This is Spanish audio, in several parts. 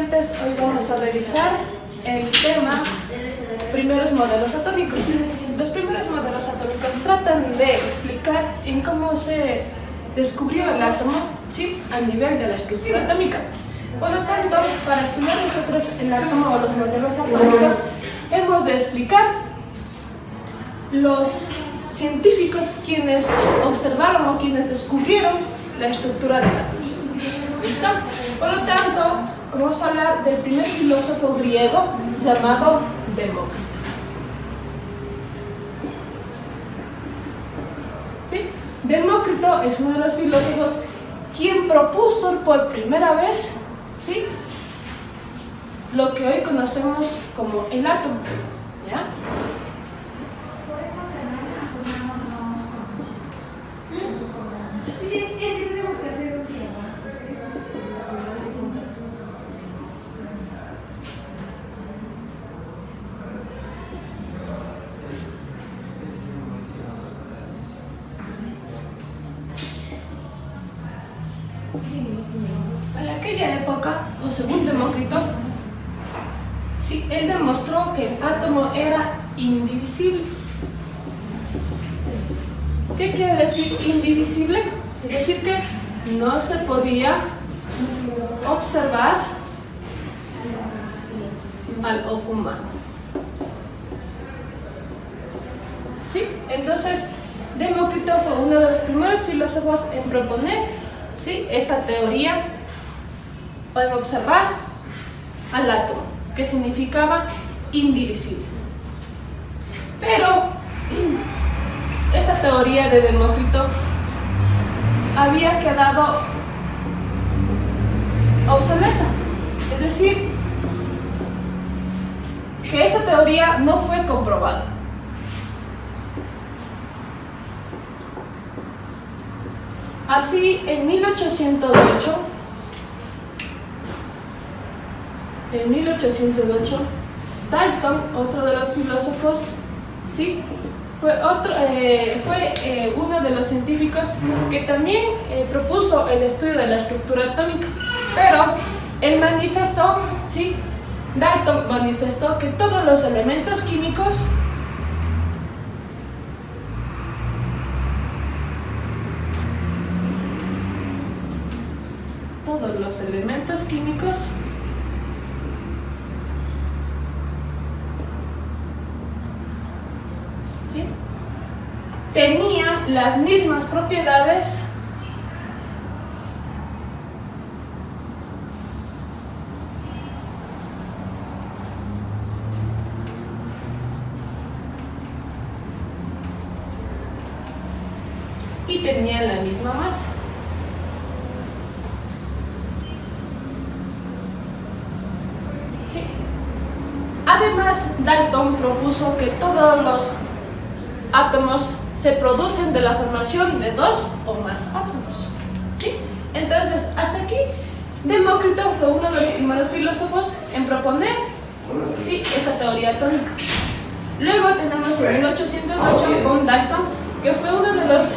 estudiantes, hoy vamos a revisar el tema primeros modelos atómicos. Los primeros modelos atómicos tratan de explicar en cómo se descubrió el átomo, ¿sí?, a nivel de la estructura atómica. Por lo tanto, para estudiar nosotros el átomo o los modelos atómicos, hemos de explicar los científicos quienes observaron o quienes descubrieron la estructura del átomo. ¿Listo? Por lo tanto, vamos a hablar del primer filósofo griego llamado Demócrito. ¿Sí? Demócrito es uno de los filósofos quien propuso por primera vez, ¿sí?, lo que hoy conocemos como el átomo. ¿Ya? Para aquella época, o según Demócrito, sí, él demostró que el átomo era indivisible. ¿Qué quiere decir indivisible? Es decir, que no se podía observar al ojo humano. ¿Sí? Entonces, Demócrito fue uno de los primeros filósofos en proponer, ¿sí?, esta teoría o en observar al átomo, que significaba indivisible. Pero esa teoría de Demócrito había quedado obsoleta, es decir, que esa teoría no fue comprobada. Así, en 1808, Dalton, otro de los filósofos, ¿sí?, fue uno de los científicos que también propuso el estudio de la estructura atómica, pero él manifestó, ¿sí?, Dalton manifestó que todos los elementos químicos ¿sí?, tenían las mismas propiedades y tenían la misma masa. ¿Sí? Además, Dalton propuso que todos los átomos se producen de la formación de dos o más átomos. ¿Sí? Entonces, hasta aquí, Demócrito fue uno de los primeros filósofos en proponer, ¿sí?, esa teoría atómica. Luego tenemos en 1808 con Dalton, que fue uno de los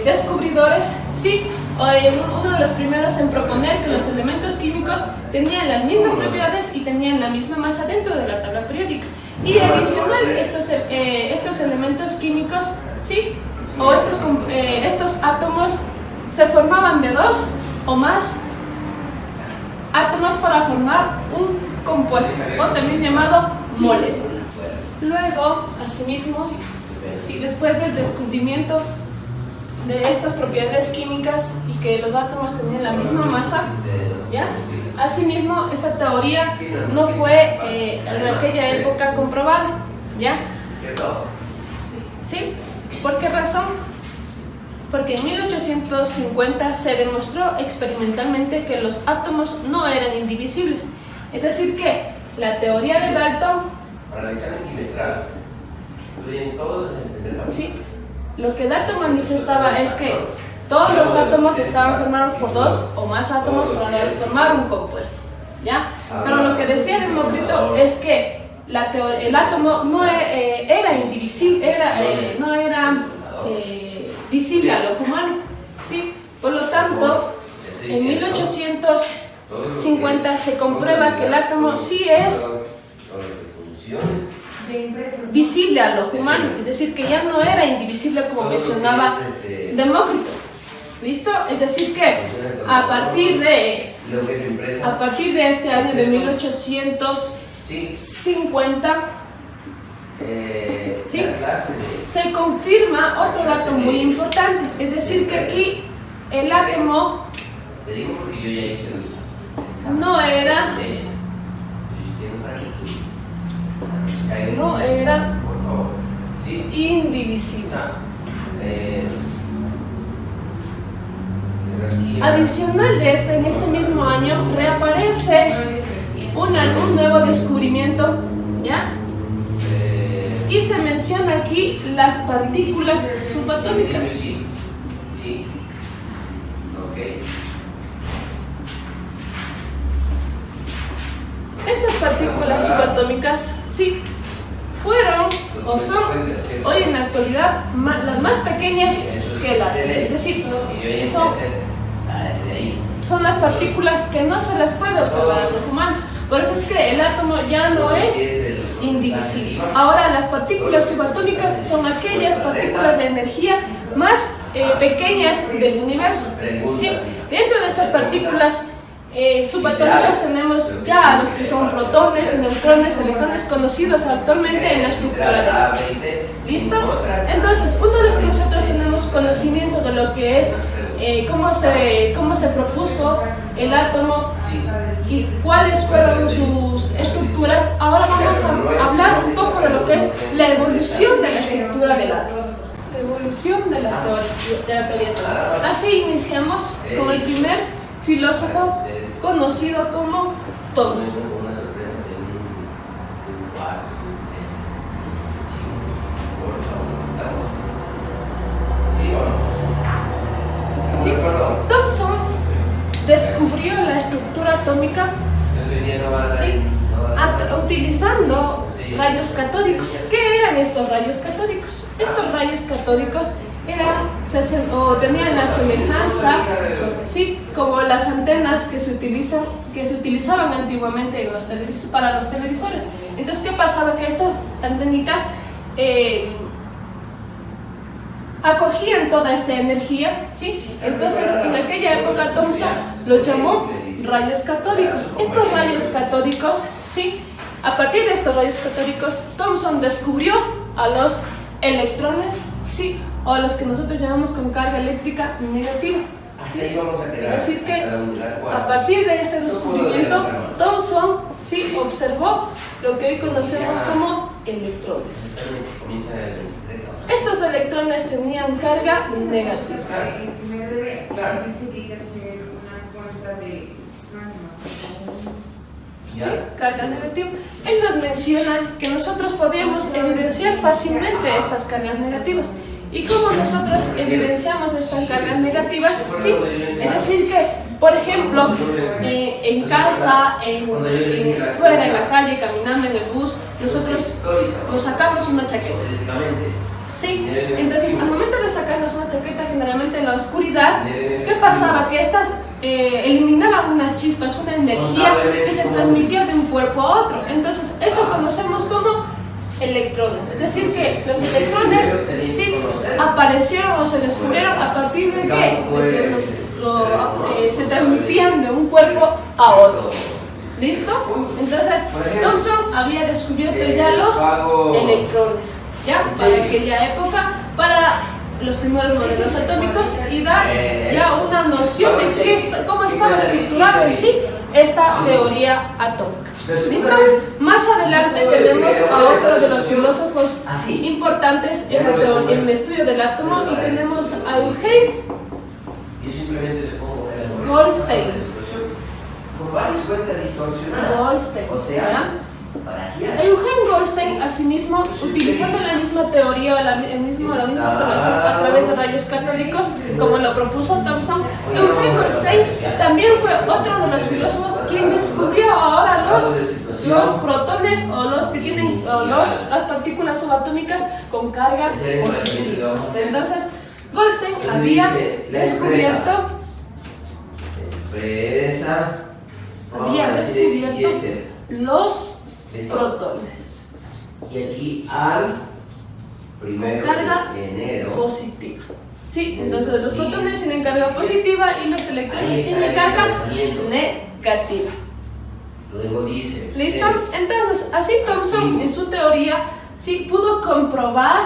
descubridores, ¿sí?, uno de los primeros en proponer que los elementos químicos tenían las mismas propiedades y tenían la misma masa dentro de la tabla periódica. Y adicional, estos elementos químicos, ¿sí?, o estos átomos se formaban de dos o más átomos para formar un compuesto, o también llamado molécula. Luego, asimismo, ¿sí?, después del descubrimiento de estas propiedades químicas y que los átomos tenían la misma masa, ¿ya?, asimismo, esta teoría no fue en aquella época comprobada, ¿ya? ¿Sí? ¿Por qué razón? Porque en 1850 se demostró experimentalmente que los átomos no eran indivisibles. Es decir, que la teoría de Dalton, para el examen trimestral, incluyen todos desde el primer año. ¿sí?, lo que Dalton manifestaba es que todos los átomos estaban formados por dos o más átomos para formar un compuesto, ¿ya? Pero lo que decía Demócrito es que el átomo no era indivisible, no era visible al ojo humano, ¿sí? Por lo tanto, en 1800 50 se comprueba que el átomo sí es visible al ojo humano, es decir, que ya no era indivisible como mencionaba Demócrito. ¿Listo? Es decir que a partir de este año de 1850 ¿sí? Se confirma otro dato muy importante, es decir que aquí el átomo no era indivisible. Adicional de esto, en este mismo año reaparece un nuevo descubrimiento, ¿ya? Y se menciona aquí las partículas subatómicas. Sí. Ok. Estas partículas subatómicas, sí, fueron o son hoy en la actualidad las más pequeñas que el átomo. Es decir, son las partículas que no se las puede observar al ojo humano. Por eso es que el átomo ya no es indivisible. Ahora, las partículas subatómicas son aquellas partículas de energía más pequeñas del universo. ¿Sí? Dentro de estas partículas subatómicas tenemos ya a los que son protones, neutrones, electrones, conocidos actualmente en la estructura del átomo. ¿Listo? Entonces, uno de los que nosotros tenemos conocimiento de lo que es cómo se propuso el átomo y cuáles fueron sus estructuras, ahora vamos a hablar un poco de lo que es la evolución de la estructura del átomo. La evolución de la teoría atómica. Así iniciamos con el primer filósofo conocido como Thomson. Thomson descubrió la estructura atómica, ¿sí? Utilizando rayos catódicos. ¿Qué eran estos rayos catódicos? Estos rayos catódicos tenían la semejanza, ¿sí? Como las antenas que se utilizaban antiguamente para los televisores. Entonces, ¿qué pasaba? Que estas antenitas acogían toda esta energía, ¿sí? Entonces, en aquella época Thomson lo llamó rayos catódicos. Estos rayos catódicos, ¿sí? A partir de estos rayos catódicos, Thomson descubrió a los electrones, ¿sí? O a los que nosotros llamamos con carga eléctrica negativa. ¿Sí? Es decir que a partir de este descubrimiento, Thomson, ¿sí? Observó lo que hoy conocemos como electrones. Estos electrones tenían carga negativa. ¿Sí? Carga negativa. Él nos menciona que nosotros podemos evidenciar fácilmente estas cargas negativas. ¿Y cómo nosotros evidenciamos estas cargas negativas? ¿Sí? Es decir que, por ejemplo, en casa, fuera, en la calle, caminando en el bus, nosotros nos sacamos una chaqueta. ¿Sí? Entonces, al momento de sacarnos una chaqueta, generalmente en la oscuridad, ¿qué pasaba? Que estas eliminaban unas chispas, una energía que se transmitía de un cuerpo a otro. Entonces, eso conocemos como electrones. Es decir, que los electrones, ¿sí? Aparecieron o se descubrieron a partir de que se transmitían de un cuerpo a otro. ¿Listo? Entonces, Thomson había descubierto ya los electrones, ¿ya? Para aquella época, para los primeros modelos atómicos, y da ya una noción de cómo estaba estructurada en sí esta teoría atómica. ¿Listo? Más adelante tenemos a otro de los filósofos importantes en el estudio del átomo, y tenemos a Eugene Goldstein. Eugene Goldstein, asimismo, utilizando la misma teoría o la misma observación a través de rayos catódicos, como lo propuso Thomson, Eugene Goldstein también fue otro de los filósofos quien descubrió ahora los protones o los que tienen las partículas subatómicas con cargas positivas. Entonces, Goldstein había descubierto había descubierto los protones. Y aquí al primero con carga de enero positiva. Sí, entonces los protones tienen carga positiva y los electrones tienen carga negativa. Luego dice. ¿Listo? Entonces, así Thomson en su teoría sí pudo comprobar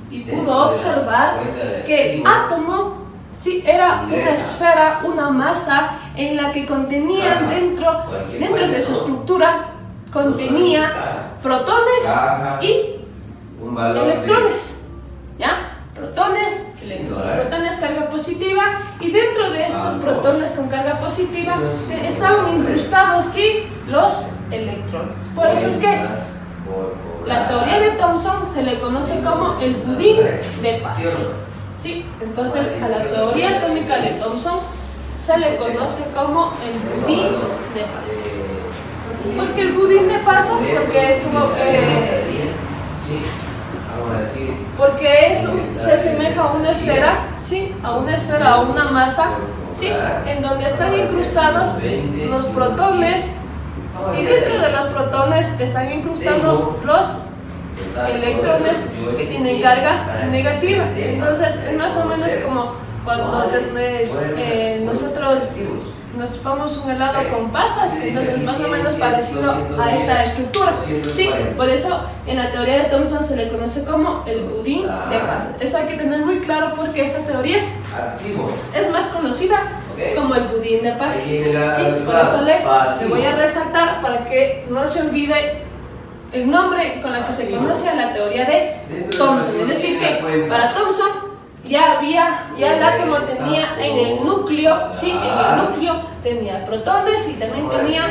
y pudo observar que el átomo sí era una esfera, una masa en la que contenía dentro de su estructura contenía protones y electrones. ¿Ya? Protones, protones carga positiva, y dentro de estos protones con carga positiva estaban incrustados aquí los electrones. Por eso es que la teoría de Thomson se le conoce como el budín de pasas. ¿Sí? Entonces a la teoría atómica de Thomson se le conoce como el budín de pasas. ¿Por qué el budín de pasas? Porque es como porque se asemeja a una esfera, ¿sí? A una esfera, a una masa, ¿sí? En donde están incrustados los protones, y dentro de los protones están incrustados los electrones que tienen carga negativa. Entonces es más o menos como cuando nosotros nos chupamos un helado con pasas, entonces es más o menos parecido a esa estructura. Sí, por eso en la teoría de Thomson se le conoce como el budín de pasas. Eso hay que tener muy claro porque esa teoría es más conocida como el budín de pasas. Sí, por eso le voy a resaltar para que no se olvide el nombre con el que se conoce a la teoría de Thomson. Es decir, que para Thomson ya el átomo tenía en el núcleo, sí, en el núcleo tenía protones y también tenía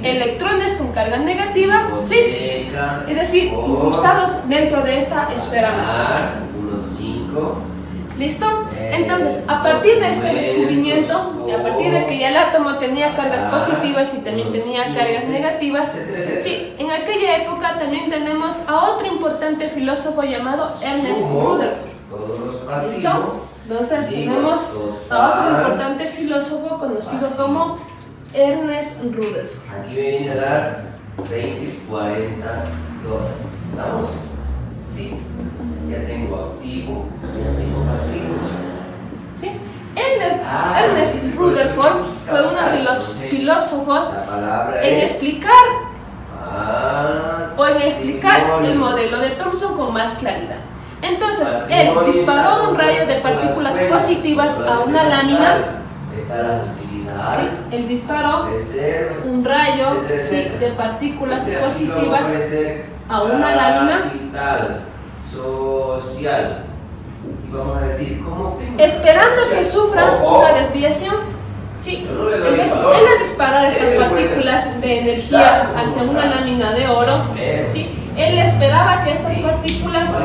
electrones con carga negativa, sí, es decir, incrustados dentro de esta esfera masiva. ¿Listo? Entonces, a partir de este descubrimiento, y a partir de que ya el átomo tenía cargas positivas y también tenía cargas negativas, sí, en aquella época también tenemos a otro importante filósofo llamado Ernest Rutherford. ¿Listo? Entonces tenemos a otro importante filósofo conocido como Ernest Rutherford. Aquí me viene a dar 20, 40 dólares. ¿Estamos? Sí. Ya tengo activo, ya tengo pasivo. ¿Sí? Ernest Rutherford fue uno de los filósofos en explicar el modelo de Thomson con más claridad. Entonces, él disparó un rayo de partículas positivas a una lámina. Sí, él disparó un rayo de partículas positivas a una lámina social. Y vamos a decir, ¿cómo esperando que sufra una desviación. Sí, entonces él al disparar estas partículas de energía hacia una lámina de oro, ¿sí? Él esperaba que estas partículas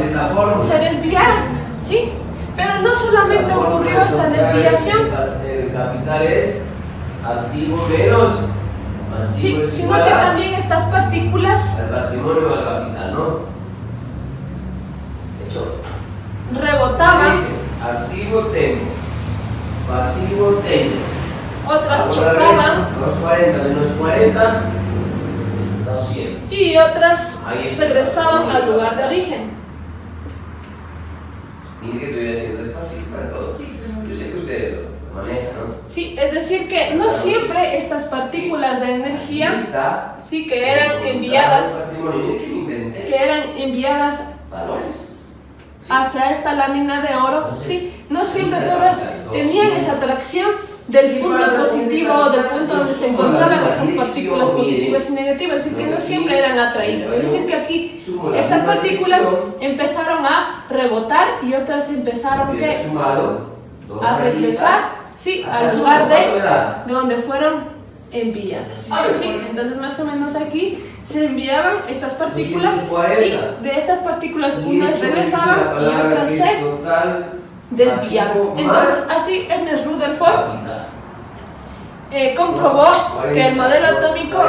se desviaran, ¿sí? Pero no solamente ocurrió esta desviación, el capital es activo menos sí, sino que también estas partículas el patrimonio del capital, ¿no? De hecho, rebotaban, activo tengo, pasivo tengo, otras chocaban, 240 menos 40, 200. Y otras regresaban al lugar de origen. Miren que estoy haciendo despacito para todos. Yo sé que ustedes lo manejan, ¿no? Sí, es decir que no siempre estas partículas de energía, sí, que eran enviadas hacia esta lámina de oro, sí, no siempre todas tenían esa atracción del punto positivo o del punto donde se encontraban estas partículas positivas y negativas, es decir, que no siempre eran atraídas. Es decir, que aquí estas partículas empezaron a rebotar y otras empezaron a regresar, sí, al lugar de donde fueron enviadas. ¿Sí? Entonces, más o menos aquí se enviaban estas partículas y de estas partículas unas regresaban y otras se desviaban. Entonces, así Ernest Rutherford comprobó que el modelo atómico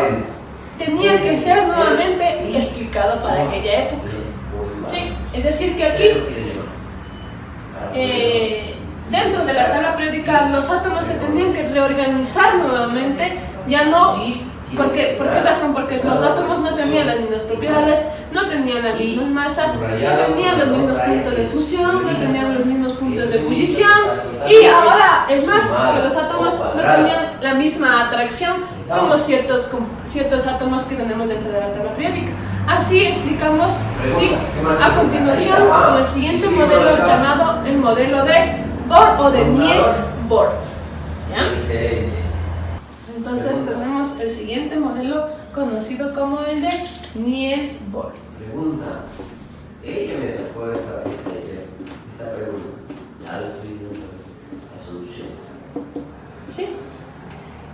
tenía que ser nuevamente explicado para aquella época. ¿Sí? Es decir, que aquí, dentro de la tabla periódica, los átomos se tenían que reorganizar nuevamente, ya no. ¿Por qué razón? Porque los átomos no tenían las mismas propiedades, no tenían las mismas masas, no tenían los mismos puntos de fusión, no tenían los mismos puntos de ebullición, y ahora es más, que los átomos no tenían la misma atracción como ciertos átomos que tenemos dentro de la tabla periódica. Así explicamos, ¿sí?, a continuación con el siguiente modelo llamado el modelo de Bohr o de Niels Bohr. ¿Ya? Entonces tenemos el siguiente modelo conocido como el de Niels Bohr. Pregunta. Ella me sacó esta pregunta. Ya lo estoy viendo. La solución. ¿Sí?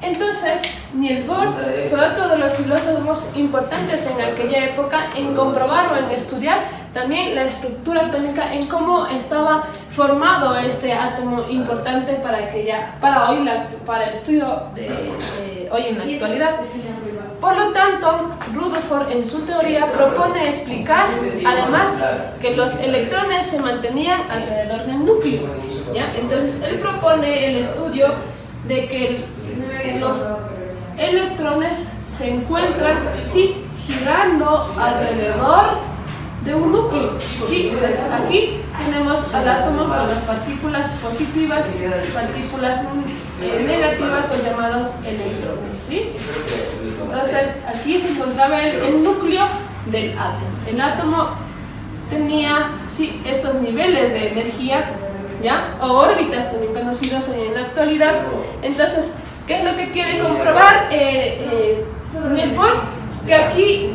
Entonces, Niels Bohr fue otro de los filósofos importantes en aquella época en comprobar o en estudiar también la estructura atómica, en cómo estaba formado este átomo importante para el estudio de hoy en la actualidad. Por lo tanto, Rutherford en su teoría propone explicar además que los electrones se mantenían alrededor del núcleo, ¿ya? Entonces él propone el estudio de que los electrones se encuentran, sí, girando alrededor de un núcleo. Sí, entonces aquí tenemos al átomo con las partículas positivas y partículas negativas o llamados electrones, ¿sí? Entonces aquí se encontraba el núcleo del átomo. El átomo tenía, sí, estos niveles de energía, ¿ya?, o órbitas también conocidos hoy en la actualidad. Entonces, ¿qué es lo que quiere comprobar Niels Bohr? Que aquí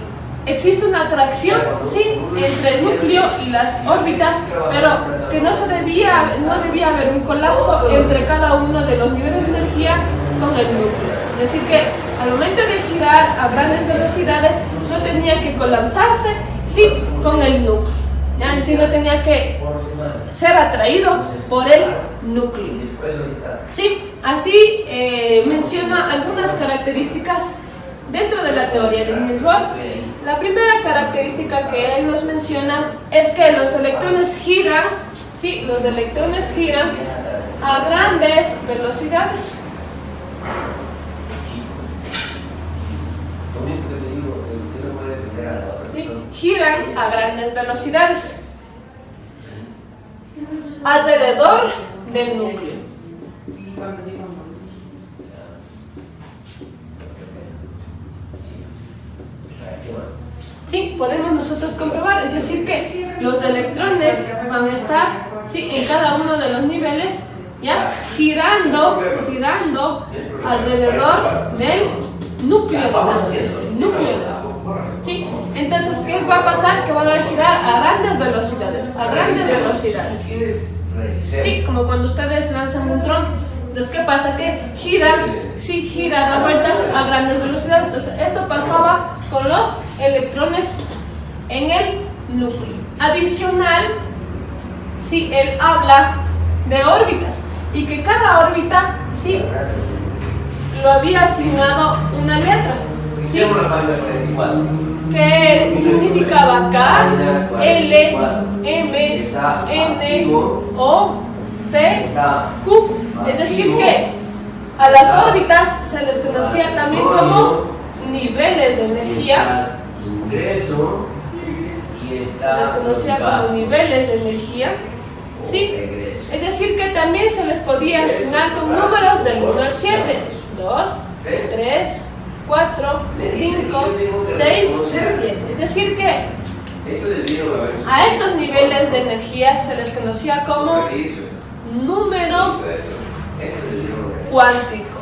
existe una atracción, sí, entre el núcleo y las órbitas, pero que no debía haber un colapso entre cada uno de los niveles de energía con el núcleo. Es decir, que al momento de girar a grandes velocidades no tenía que colapsarse, sí, con el núcleo, ¿ya? Es decir, no tenía que ser atraído por el núcleo. Sí, así menciona algunas características dentro de la teoría de Niels Bohr. La primera característica que él nos menciona es que los electrones giran, sí, los electrones giran a grandes velocidades. Sí, giran a grandes velocidades alrededor del núcleo. Sí, podemos nosotros comprobar, es decir que los electrones van a estar, sí, en cada uno de los niveles, ¿ya?, girando alrededor del núcleo. ¿Sí? Entonces, ¿qué va a pasar? Que van a girar a grandes velocidades, Sí, como cuando ustedes lanzan un tronco. Entonces, ¿qué pasa? Que gira, da vueltas a grandes velocidades. Entonces, esto pasaba con los electrones en el núcleo. Adicional, sí, él habla de órbitas y que cada órbita, sí, lo había asignado una letra, ¿sí?, que significaba K, L, M, N, O, P, Q. Es decir que a las órbitas se les conocía también como niveles de energía. ¿Sí? Es decir que también se les podía asignar con números del 1 al 7. 2, 3, 4, 5, 6, 7. Es decir que a estos niveles de energía se les conocía como número cuántico.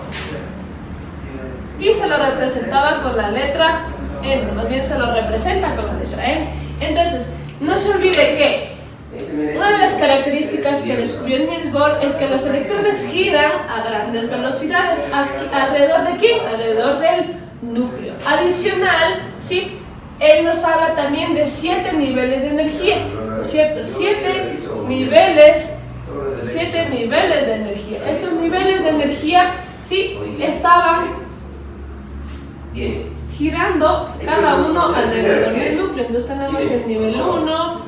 Y se lo representaba con la letra M, más bien se lo representa con la letra M. Entonces, no se olvide que una de las características que descubrió Niels Bohr es que los electrones giran a grandes velocidades. ¿Alrededor de qué? Alrededor del núcleo. Adicional, ¿sí?, él nos habla también de 7 niveles de energía, ¿no es cierto? 7 niveles de energía. Estos niveles de energía, sí, estaban girando cada uno alrededor del núcleo. Entonces tenemos el nivel 1,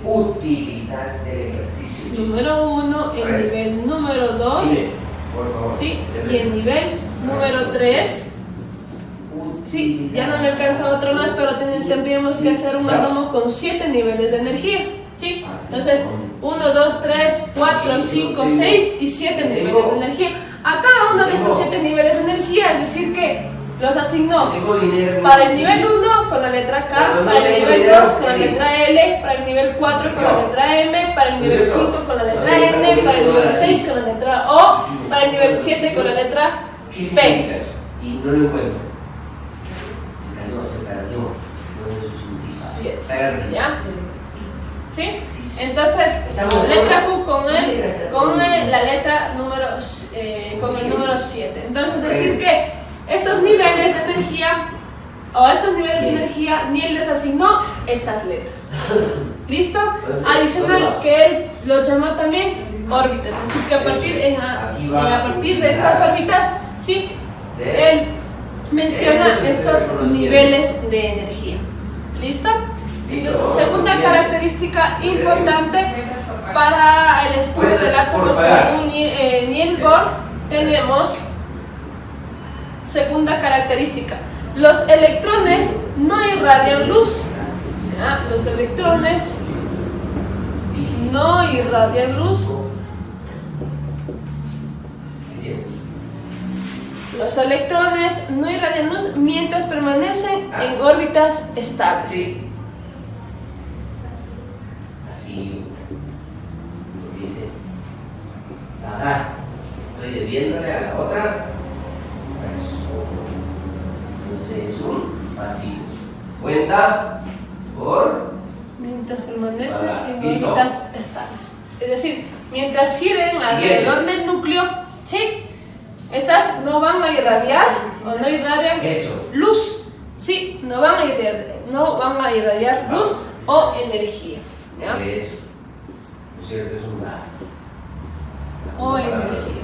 utilidad del ejercicio. Número 1, el nivel número 2, ¿sí?, y el nivel número 3. Sí, ya no me alcanza otro más, pero tendríamos que hacer un átomo con 7 niveles de energía. ¿Sí? Entonces, 1, 2, 3, 4, 5, 6 y 7 niveles de energía. A cada uno de estos 7 niveles de energía, es decir que los asignó para el nivel 1 con la letra K, para el nivel 2 con la letra L, para el nivel 4 con la letra M, para el nivel 5 con la letra N, para el nivel 6 con la letra O, para el nivel 7 con la letra P. Y no lo encuentro. Se perdió. No se perdió. ¿Ya? ¿Sí? Entonces, letra Q con la letra número, con el número 7. Entonces, es decir que estos niveles de energía, ni él les asignó estas letras. ¿Listo? Adicional, que él lo llamó también órbitas. Es decir, que a partir de estas órbitas, sí, él menciona estos niveles de energía. ¿Listo? Entonces, segunda característica importante para el estudio del átomo según Niels Bohr, tenemos segunda característica: los electrones no irradian luz. ¿Ya? Los electrones no irradian luz. Los electrones no irradian luz mientras permanecen en órbitas estables. Sí. Así lo dice. Estoy debiéndole a la otra persona. Entonces es un pasivo. Cuenta por. Mientras permanecen en órbitas estables. Es decir, mientras giren alrededor del núcleo, ¿sí? Estas no van a irradiar o no irradian luz, sí, no van a irradiar luz o energía. ¿Ya? Eso, ¿no es cierto? Es un gas. O energía.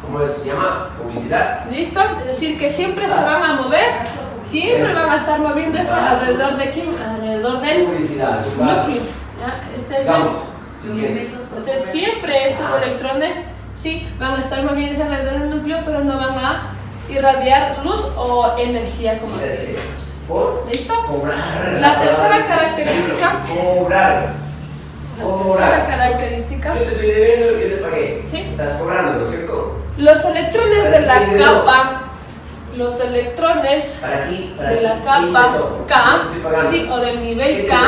¿Cómo se llama? Publicidad. ¿Listo? Es decir, que siempre se van a mover, siempre van a estar moviéndose alrededor de quién, alrededor del núcleo. ¿Ya? Este es entonces siempre estos electrones sí van a estar moviéndose alrededor del núcleo, pero no van a irradiar luz o energía como así se conoce. ¿Listo? La tercera característica. Tercera característica. Yo te estoy debiendo y yo te pagué. ¿Sí? Estás cobrando, ¿no es cierto? Los electrones de la capa, los electrones de la capa K, sí, o del nivel K,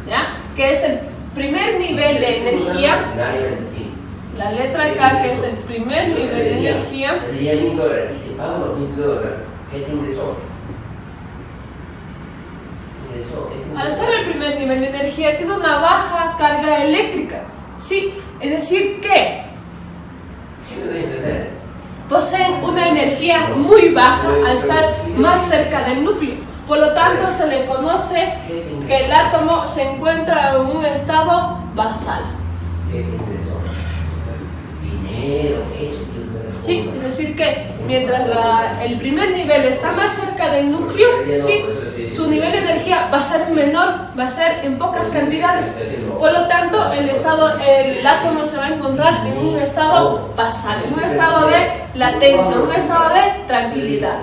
¿ya? Que es el primer nivel de energía. La letra K, que es el primer nivel de energía. Te diría $1000 y te pago los $1000. ¿Qué te ingresó? Al ser el primer nivel de energía, tiene una baja carga eléctrica. Sí, es decir que poseen una energía muy baja al estar más cerca del núcleo. Por lo tanto, se le conoce que el átomo se encuentra en un estado basal. ¿Qué te ingresó? Dinero, eso. Sí, es decir que mientras el primer nivel está más cerca del núcleo, sí, su nivel de energía va a ser menor, va a ser en pocas cantidades. Por lo tanto, el átomo se va a encontrar en un estado basal, en un estado de latencia, en un estado de tranquilidad.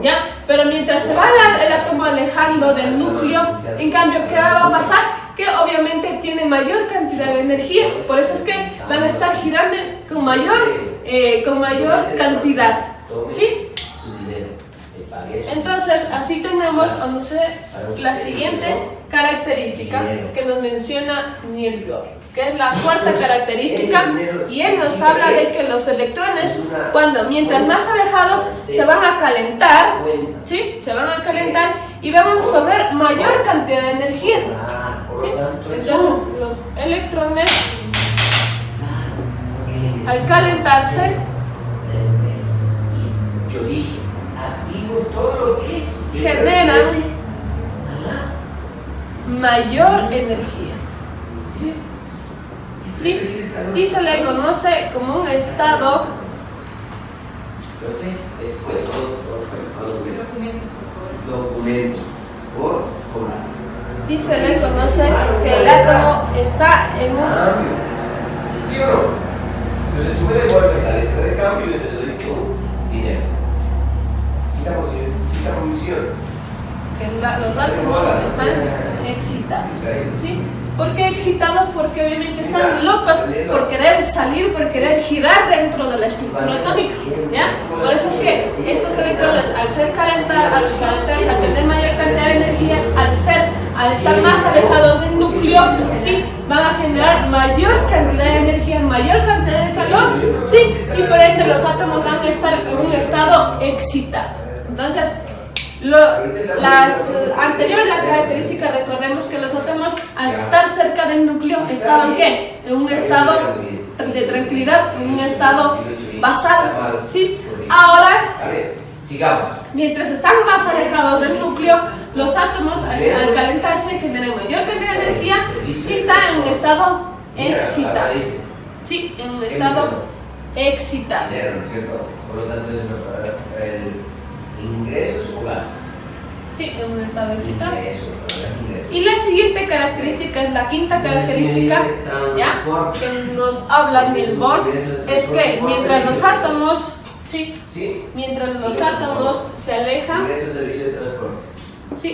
¿Ya? Pero mientras se va el átomo alejando del núcleo, en cambio, ¿qué va a pasar? Que obviamente tiene mayor cantidad de energía, por eso es que van a estar girando con mayor cantidad. ¿Sí? Entonces, así tenemos la siguiente característica que nos menciona Niels Bohr, que es la cuarta característica, y él nos habla de que los electrones, mientras más alejados, se van a calentar, ¿sí? Se van a calentar y vamos a ver mayor cantidad de energía. ¿Sí? Entonces, los electrones, al calentarse, yo dije, activos todo lo que generan mayor energía. ¿Sí? Y se le conoce como un estado documento por cobrar. Y se le conoce que el átomo está en un ¿Sí o no? Entonces tú me devuelves la letra de cambio y yo te doy Que los átomos están excitados, ¿sí? ¿Por qué excitados? Porque obviamente están locos por querer salir, por querer girar dentro de la estructura atómica, ¿ya? Por eso es que estos electrones, al ser calentarse, al tener mayor cantidad de energía, al estar más alejados del núcleo, ¿sí? Van a generar mayor cantidad de energía, mayor cantidad de calor, ¿sí? Y por ende los átomos van a estar en un estado excitado. Entonces, anterior la característica, recordemos que los átomos al estar cerca del núcleo estaban ¿qué? En un estado de tranquilidad, en un estado basal, ¿sí? Ahora, mientras están más alejados del núcleo, los átomos al calentarse generan mayor cantidad de energía y están en un estado excitado, ¿sí? En un estado excitado. Por lo tanto, ingresos o gastos. Sí, en un estado excitado. Y la siguiente característica es la quinta característica, ¿ya? Que nos habla Niels Bohr, es que mientras los átomos, mientras los átomos se alejan,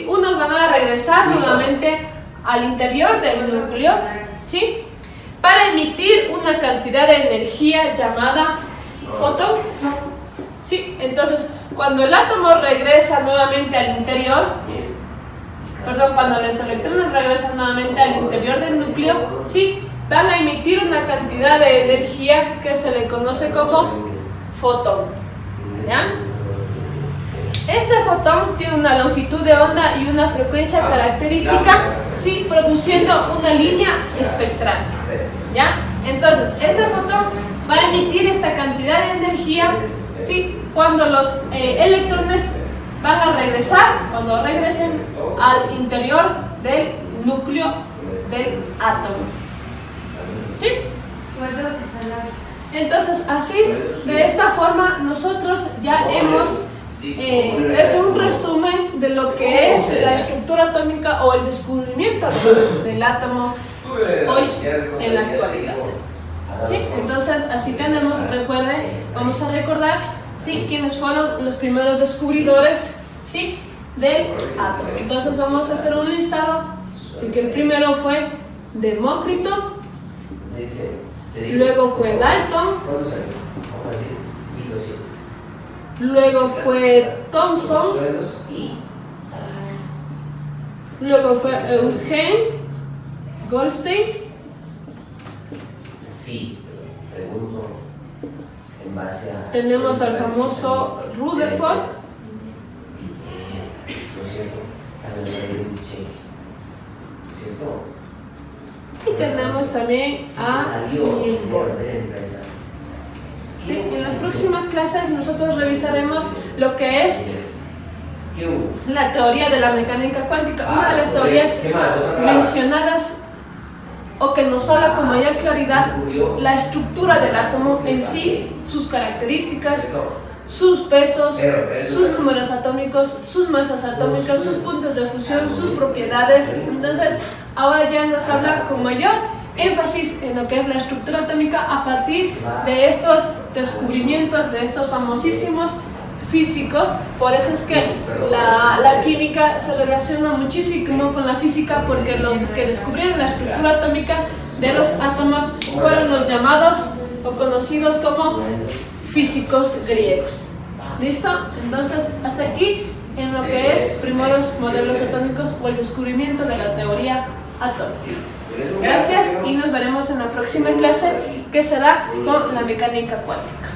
unos van a regresar nuevamente al interior del núcleo, ¿sí? Para emitir una cantidad de energía llamada fotón. Sí, entonces cuando el átomo regresa nuevamente al interior, cuando los electrones regresan nuevamente al interior del núcleo, sí, van a emitir una cantidad de energía que se le conoce como fotón, ¿ya? Este fotón tiene una longitud de onda y una frecuencia característica, sí, produciendo una línea espectral, ¿ya? Entonces, este fotón va a emitir esta cantidad de energía, sí, cuando los electrones van a regresar, cuando regresen al interior del núcleo del átomo, ¿sí? Entonces, así, de esta forma, nosotros ya hemos hecho un resumen de lo que es la estructura atómica o el descubrimiento del átomo hoy en la actualidad. ¿Sí? Entonces, así tenemos, vamos a recordar, ¿sí?, quiénes fueron los primeros descubridores, ¿sí?, del átomo. Entonces vamos a hacer un listado de que el primero fue Demócrito, luego fue Dalton, luego fue Thomson, luego fue Eugen Goldstein. Sí, pregunto en base a... Tenemos al famoso Rutherford. ¿No es cierto? Samuel Check, ¿cierto? Y tenemos también a Niels Bohr. Sí, en las próximas clases nosotros revisaremos lo que es la teoría de la mecánica cuántica, una de las teorías mencionadas o que nos habla con mayor claridad la estructura del átomo en sí, sus características, sus pesos, sus números atómicos, sus masas atómicas, sus puntos de fusión, sus propiedades. Entonces, ahora ya nos habla con mayor énfasis en lo que es la estructura atómica a partir de estos descubrimientos, de estos famosísimos físicos. Por eso es que la química se relaciona muchísimo con la física, porque los que descubrieron la estructura atómica de los átomos fueron los llamados o conocidos como físicos griegos. ¿Listo? Entonces, hasta aquí en lo que es primeros modelos atómicos o el descubrimiento de la teoría atómica. Gracias y nos veremos en la próxima clase, que será con la mecánica cuántica.